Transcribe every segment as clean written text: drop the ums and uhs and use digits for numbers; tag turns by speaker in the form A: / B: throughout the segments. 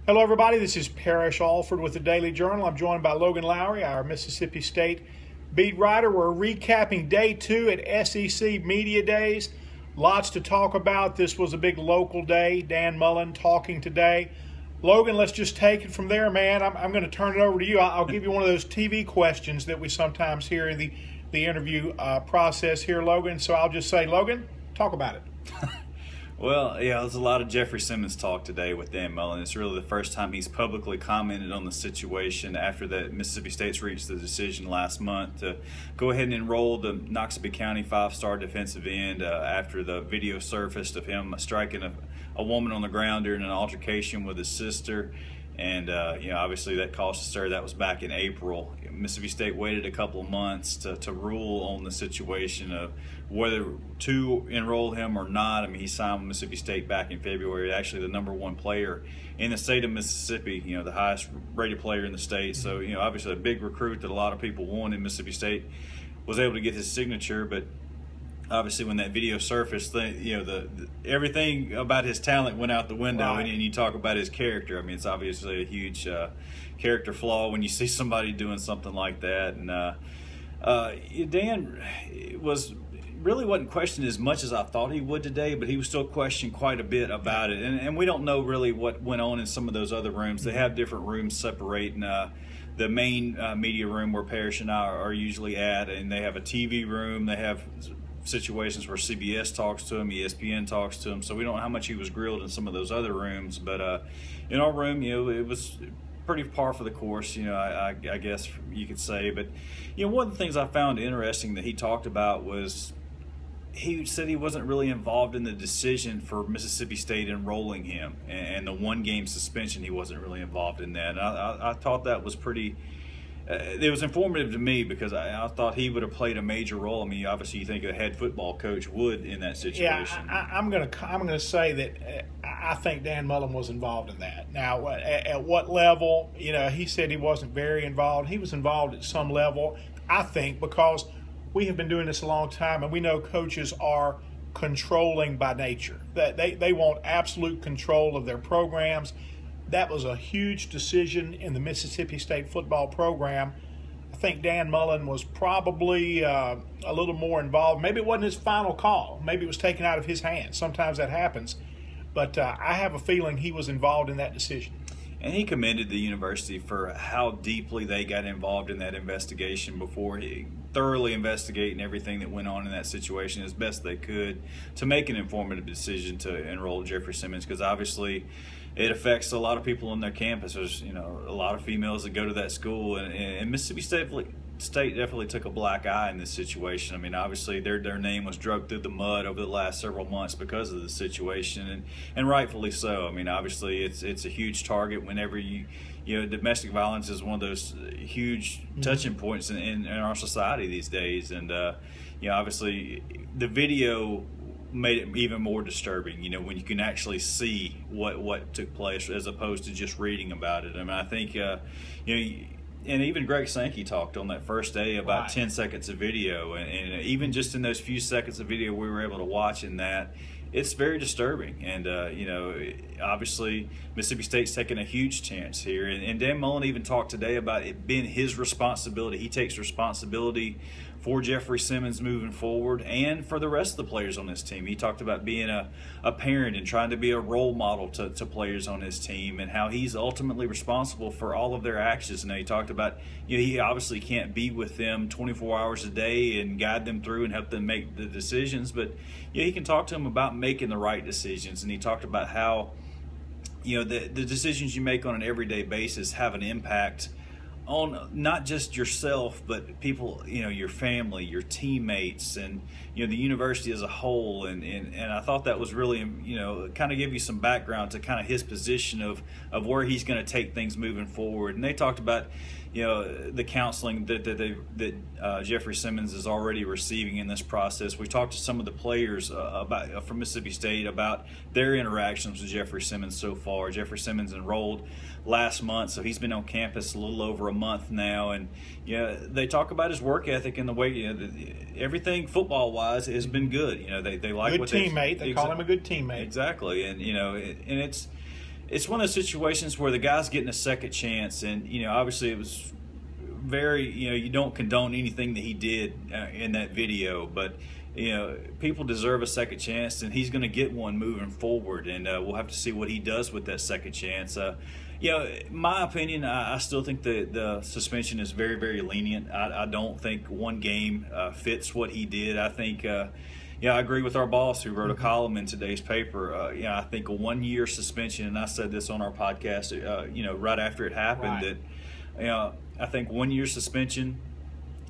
A: Hello, everybody. This is Parrish Alford with the Daily Journal. I'm joined by Logan Lowry, our Mississippi State beat writer. We're recapping day 2 at SEC Media Days. Lots to talk about. This was a big local day. Dan Mullen talking today. Logan, let's just take it from there, man. I'm going to turn it over to you. I'll give you one of those TV questions that we sometimes hear in the interview process here, Logan. So I'll just say, Logan, talk about it.
B: Well, yeah, there's a lot of Jeffrey Simmons talk today with Dan Mullen. It's really the first time he's publicly commented on the situation after that Mississippi State's reached the decision last month to go ahead and enroll the Noxubee County 5-star defensive end after the video surfaced of him striking a woman on the ground during an altercation with his sister. And, obviously that caused a stir. That was back in April. Mississippi State waited a couple of months to rule on the situation of whether to enroll him or not. I mean, he signed with Mississippi State back in February, actually the #1 player in the state of Mississippi, the highest rated player in the state. So, obviously a big recruit that a lot of people wanted. Mississippi State was able to get his signature, but obviously when that video surfaced, everything about his talent went out the window. Right. And you talk about his character. I mean, it's obviously a huge character flaw when you see somebody doing something like that. And Dan wasn't questioned as much as I thought he would today, but he was still questioned quite a bit about it. And we don't know really what went on in some of those other rooms. They have different rooms separating the main media room where Parrish and I are usually at, and they have a TV room. They have situations where CBS talks to him, ESPN talks to him, so we don't know how much he was grilled in some of those other rooms. But in our room, it was pretty par for the course, I guess you could say. But one of the things I found interesting that he talked about was he said he wasn't really involved in the decision for Mississippi State enrolling him, and the 1-game suspension, he wasn't really involved in that. And I thought that was pretty. It was informative to me because I thought he would have played a major role. I mean, obviously, you think a head football coach would in that situation.
A: Yeah, I'm gonna say that I think Dan Mullen was involved in that. Now, at what level? He said he wasn't very involved. He was involved at some level, I think, because we have been doing this a long time, and we know coaches are controlling by nature. That they want absolute control of their programs. That was a huge decision in the Mississippi State football program. I think Dan Mullen was probably a little more involved. Maybe it wasn't his final call. Maybe it was taken out of his hands. Sometimes that happens. But I have a feeling he was involved in that decision.
B: And he commended the university for how deeply they got involved in that investigation before thoroughly investigating everything that went on in that situation as best they could to make an informative decision to enroll Jeffrey Simmons, because obviously it affects a lot of people on their campus. There's a lot of females that go to that school, and Mississippi State definitely took a black eye in this situation. I mean, obviously their name was dragged through the mud over the last several months because of the situation, and rightfully so. I mean, obviously it's a huge target whenever domestic violence is one of those huge touching points in our society these days. And obviously the video made it even more disturbing, when you can actually see what took place as opposed to just reading about it. I mean, I think and even Greg Sankey talked on that first day about 10 seconds of video, and even just in those few seconds of video we were able to watch in that, it's very disturbing. And obviously Mississippi State's taking a huge chance here, and Dan Mullen even talked today about it being his responsibility. He takes responsibility for Jeffrey Simmons moving forward and for the rest of the players on this team. He talked about being a parent and trying to be a role model to players on his team, and how he's ultimately responsible for all of their actions. And he talked about he obviously can't be with them 24 hours a day and guide them through and help them make the decisions, but he can talk to them about making the right decisions. And he talked about how the decisions you make on an everyday basis have an impact on not just yourself, but people, your family, your teammates, and the university as a whole. And I thought that was really, kind of give you some background to kind of his position of where he's going to take things moving forward. And they talked about the counseling that Jeffrey Simmons is already receiving in this process. We talked to some of the players from Mississippi State about their interactions with Jeffrey Simmons so far. Jeffrey Simmons enrolled last month, so he's been on campus a little over a month now, and they talk about his work ethic and the way everything football-wise has been good. They like
A: good
B: what
A: teammate. They call him a good teammate.
B: Exactly, and and it's one of those situations where the guy's getting a second chance, and obviously it was very, you don't condone anything that he did in that video, but people deserve a second chance, and he's going to get one moving forward, and we'll have to see what he does with that second chance. My opinion, I still think the suspension is very, very lenient. I don't think one game fits what he did. I think, I agree with our boss who wrote a column in today's paper. I think a 1-year suspension, and I said this on our podcast, right after it happened, that I think 1-year suspension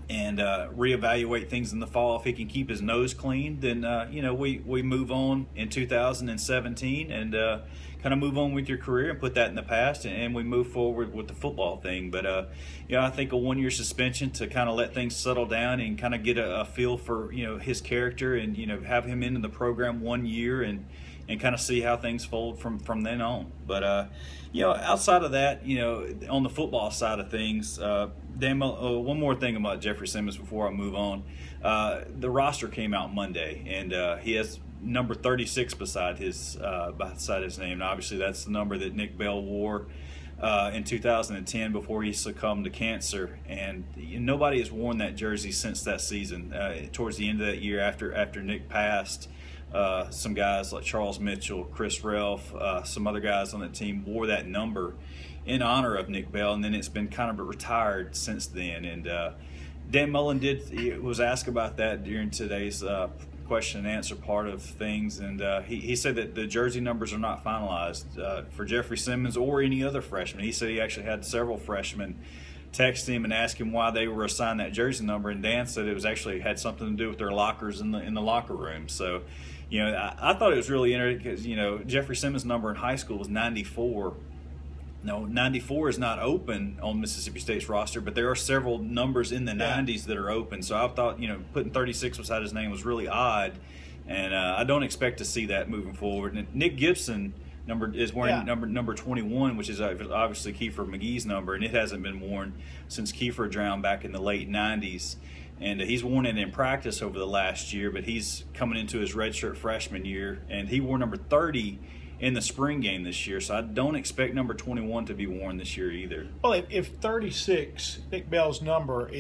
B: and reevaluate things in the fall. If he can keep his nose clean, then we move on in 2017 and kind of move on with your career and put that in the past, and we move forward with the football thing. But I think a 1-year suspension to kind of let things settle down and kind of get a feel for his character, and have him into the program 1 year and kind of see how things fold from then on. But outside of that, on the football side of things, one more thing about Jeffrey Simmons before I move on. The roster came out Monday, and he has number 36 beside his name. And obviously, that's the number that Nick Bell wore in 2010 before he succumbed to cancer. And nobody has worn that jersey since that season. Towards the end of that year, after Nick passed, some guys like Charles Mitchell, Chris Ralph, some other guys on the team wore that number in honor of Nick Bell, and then it's been kind of retired since then. And Dan Mullen was asked about that during today's question and answer part of things, and he said that the jersey numbers are not finalized for Jeffrey Simmons or any other freshman. He said he actually had several freshmen text him and ask him why they were assigned that jersey number, and Dan said it was actually had something to do with their lockers in the locker room. So I thought it was really interesting because Jeffrey Simmons' number in high school was 94. No, 94 is not open on Mississippi State's roster, but there are several numbers in the 90s that are open. So I thought, putting 36 beside his name was really odd, and I don't expect to see that moving forward. And Nick Gibson is wearing number 21, which is obviously Kiefer McGee's number, and it hasn't been worn since Kiefer drowned back in the late 90s. And he's worn it in practice over the last year, but he's coming into his redshirt freshman year, and he wore number 30 in the spring game this year, so I don't expect number 21 to be worn this year either.
A: Well, if 36, Nick Bell's number,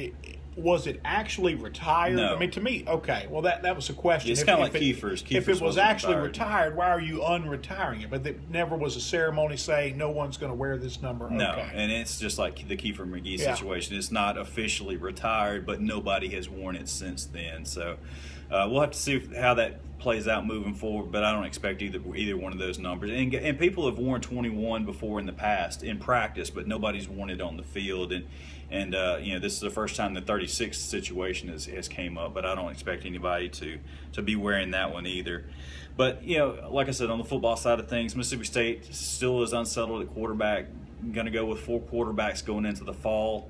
A: was it actually retired?
B: No.
A: I mean, to me, okay, well, that was a question.
B: It's kind of like Kiefer's.
A: If it was actually retired, why are you unretiring it? But there never was a ceremony saying no one's going to wear this number.
B: No,
A: okay.
B: And it's just like the Kiefer McGee situation. It's not officially retired, but nobody has worn it since then. So we'll have to see how that plays out moving forward, but I don't expect either one of those numbers. And people have worn 21 before in the past in practice, but nobody's worn it on the field. And this is the first time the 36 situation has came up, but I don't expect anybody to be wearing that one either. But like I said, on the football side of things, Mississippi State still is unsettled at quarterback. Going to go with 4 quarterbacks going into the fall.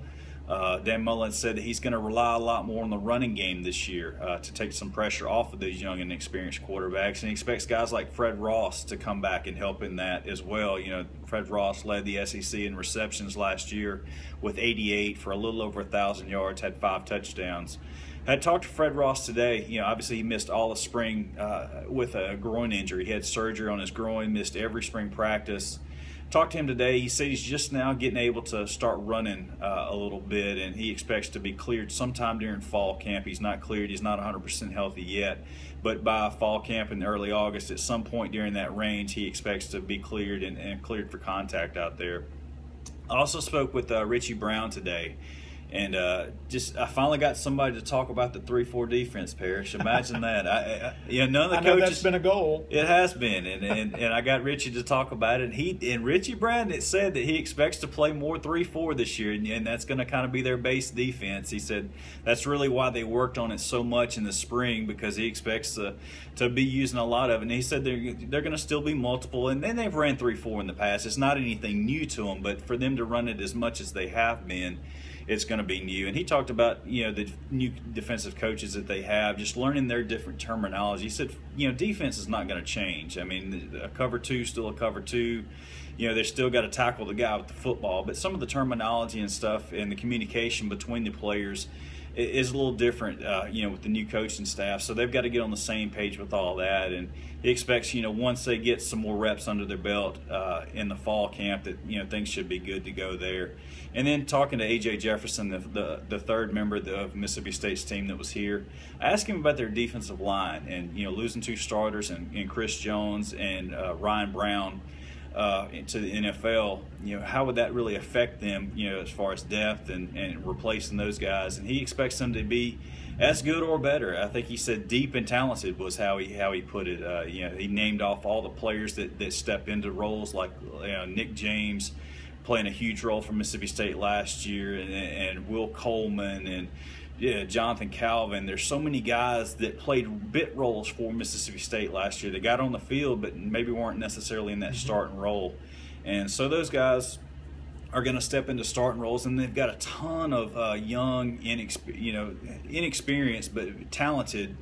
B: Dan Mullen said that he's going to rely a lot more on the running game this year to take some pressure off of these young and experienced quarterbacks, and he expects guys like Fred Ross to come back and help in that as well. Fred Ross led the SEC in receptions last year with 88 for a little over 1,000 yards, had 5 touchdowns. I had talked to Fred Ross today. Obviously he missed all of spring with a groin injury. He had surgery on his groin, missed every spring practice. Talked to him today. He said he's just now getting able to start running a little bit, and he expects to be cleared sometime during fall camp. He's not cleared. He's not 100% healthy yet, but by fall camp in early August, at some point during that range, he expects to be cleared and cleared for contact out there. I also spoke with Richie Brown today. And I finally got somebody to talk about the 3-4 defense, Parrish. Imagine that. None of the coaches.
A: I know that's been a goal.
B: It has been, and I got Richie to talk about it. And Richie Brown said that he expects to play more 3-4 this year, and that's going to kind of be their base defense. He said that's really why they worked on it so much in the spring, because he expects to be using a lot of it. And he said they're going to still be multiple, and they've ran 3-4 in the past. It's not anything new to them, but for them to run it as much as they have been, it's going to be new. And he talked about the new defensive coaches that they have, just learning their different terminology. He said defense is not going to change. I mean, a cover 2 still a cover 2. They still got to tackle the guy with the football, but some of the terminology and stuff and the communication between the players is a little different, with the new coaching staff. So they've got to get on the same page with all that. And he expects, once they get some more reps under their belt in the fall camp, that things should be good to go there. And then talking to A.J. Jefferson, the third member of Mississippi State's team that was here, I asked him about their defensive line and losing 2 starters and Chris Jones and Ryan Brown into the NFL. How would that really affect them? As far as depth and replacing those guys. And he expects them to be as good or better. I think he said deep and talented was how he put it. He named off all the players that step into roles like Nick James, playing a huge role for Mississippi State last year, and Will Coleman and Jonathan Calvin. There's so many guys that played bit roles for Mississippi State last year. They got on the field, but maybe weren't necessarily in that starting role. And so those guys are going to step into starting roles, and they've got a ton of young, inexperienced but talented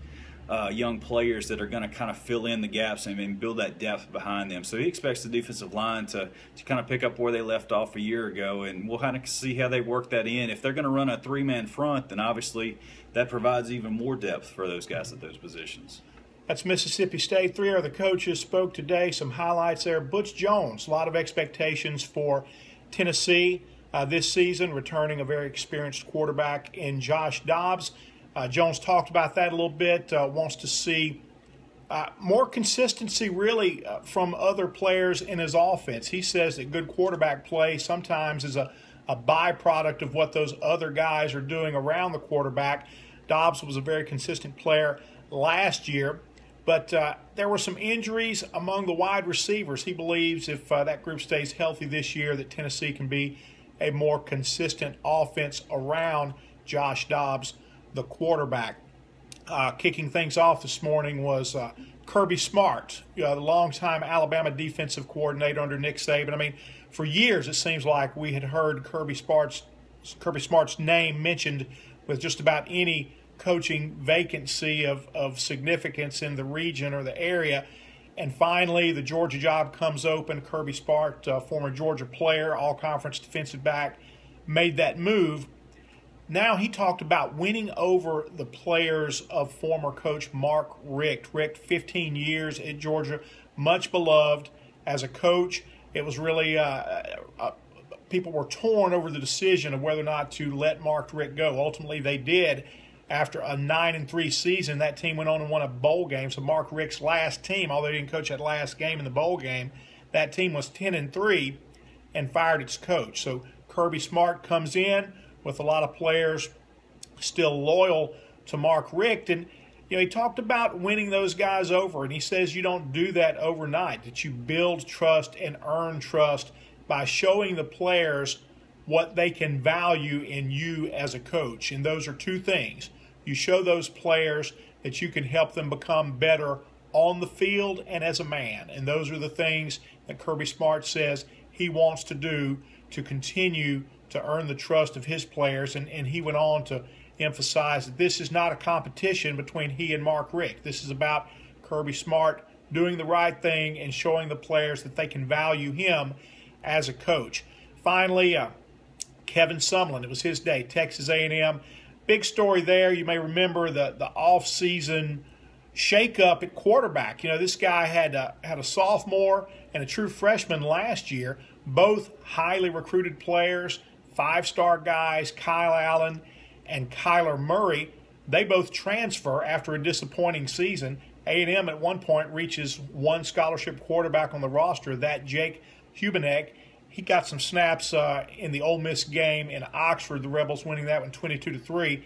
B: young players that are going to kind of fill in the gaps and build that depth behind them. So he expects the defensive line to kind of pick up where they left off a year ago, and we'll kind of see how they work that in. If they're going to run a 3-man front, then obviously that provides even more depth for those guys at those positions.
A: That's Mississippi State. 3 other coaches spoke today. Some highlights there. Butch Jones, a lot of expectations for Tennessee this season, returning a very experienced quarterback in Josh Dobbs. Jones talked about that a little bit, wants to see more consistency really from other players in his offense. He says that good quarterback play sometimes is a byproduct of what those other guys are doing around the quarterback. Dobbs was a very consistent player last year, but there were some injuries among the wide receivers. He believes if that group stays healthy this year that Tennessee can be a more consistent offense around Josh Dobbs, the quarterback. Kicking things off this morning was Kirby Smart, the longtime Alabama defensive coordinator under Nick Saban. I mean, for years it seems like we had heard Kirby Smart's name mentioned with just about any coaching vacancy of significance in the region or the area. And finally, the Georgia job comes open. Kirby Smart, former Georgia player, all-conference defensive back, made that move. Now he talked about winning over the players of former coach Mark Richt. Richt, 15 years at Georgia, much beloved as a coach. It was really people were torn over the decision of whether or not to let Mark Richt go. Ultimately, they did. After a 9-3 season, that team went on and won a bowl game. So Mark Richt's last team, although he didn't coach that last game in the bowl game, that team was 10-3 and fired its coach. So Kirby Smart comes in with a lot of players still loyal to Mark Richt. And he talked about winning those guys over, and he says you don't do that overnight, that you build trust and earn trust by showing the players what they can value in you as a coach. And those are 2 things. You show those players that you can help them become better on the field and as a man. And those are the things that Kirby Smart says he wants to do to continue to earn the trust of his players. And he went on to emphasize that this is not a competition between he and Mark Richt. This is about Kirby Smart doing the right thing and showing the players that they can value him as a coach. Finally, Kevin Sumlin, it was his day, Texas A&M. Big story there. You may remember the off-season shakeup at quarterback. This guy had a sophomore and a true freshman last year, both highly recruited players, 5-star guys, Kyle Allen and Kyler Murray. They both transfer after a disappointing season. A&M at one point reaches 1 scholarship quarterback on the roster, that Jake Hubenek. He got some snaps in the Ole Miss game in Oxford, the Rebels winning that one 22-3.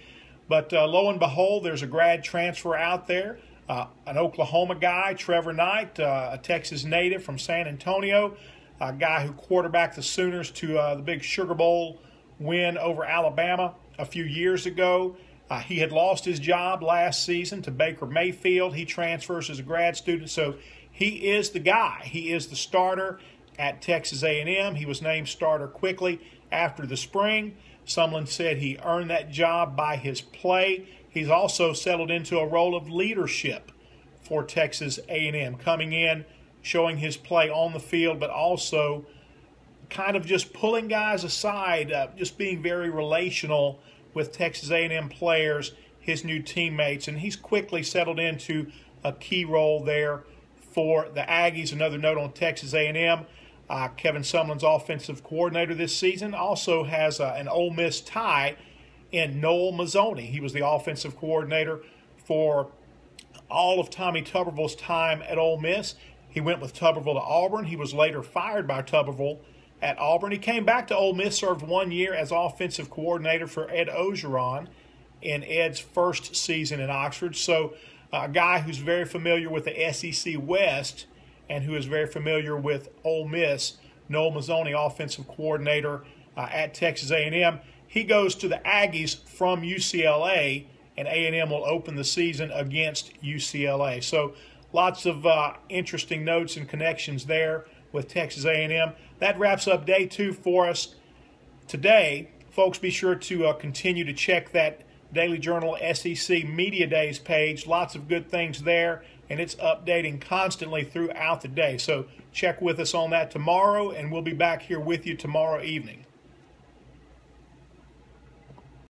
A: But lo and behold, there's a grad transfer out there, an Oklahoma guy, Trevor Knight, a Texas native from San Antonio, a guy who quarterbacked the Sooners to the big Sugar Bowl win over Alabama a few years ago. He had lost his job last season to Baker Mayfield. He transfers as a grad student, so he is the guy. He is the starter at Texas A&M. He was named starter quickly after the spring. Sumlin said he earned that job by his play. He's also settled into a role of leadership for Texas A&M, coming in, showing his play on the field, but also kind of just pulling guys aside, just being very relational with Texas A&M players, his new teammates, and he's quickly settled into a key role there for the Aggies. Another note on Texas A&M, Kevin Sumlin's offensive coordinator this season also has an Ole Miss tie in Noel Mazzoni. He was the offensive coordinator for all of Tommy Tuberville's time at Ole Miss. He went with Tuberville to Auburn. He was later fired by Tuberville at Auburn. He came back to Ole Miss, served 1 year as offensive coordinator for Ed Ogeron in Ed's first season in Oxford. So a guy who's very familiar with the SEC West and who is very familiar with Ole Miss, Noel Mazzoni, offensive coordinator at Texas A&M. He goes to the Aggies from UCLA, and A&M will open the season against UCLA. So lots of interesting notes and connections there with Texas A&M. That wraps up day 2 for us today. Folks, be sure to continue to check that Daily Journal SEC Media Days page. Lots of good things there, and it's updating constantly throughout the day. So check with us on that tomorrow, and we'll be back here with you tomorrow evening.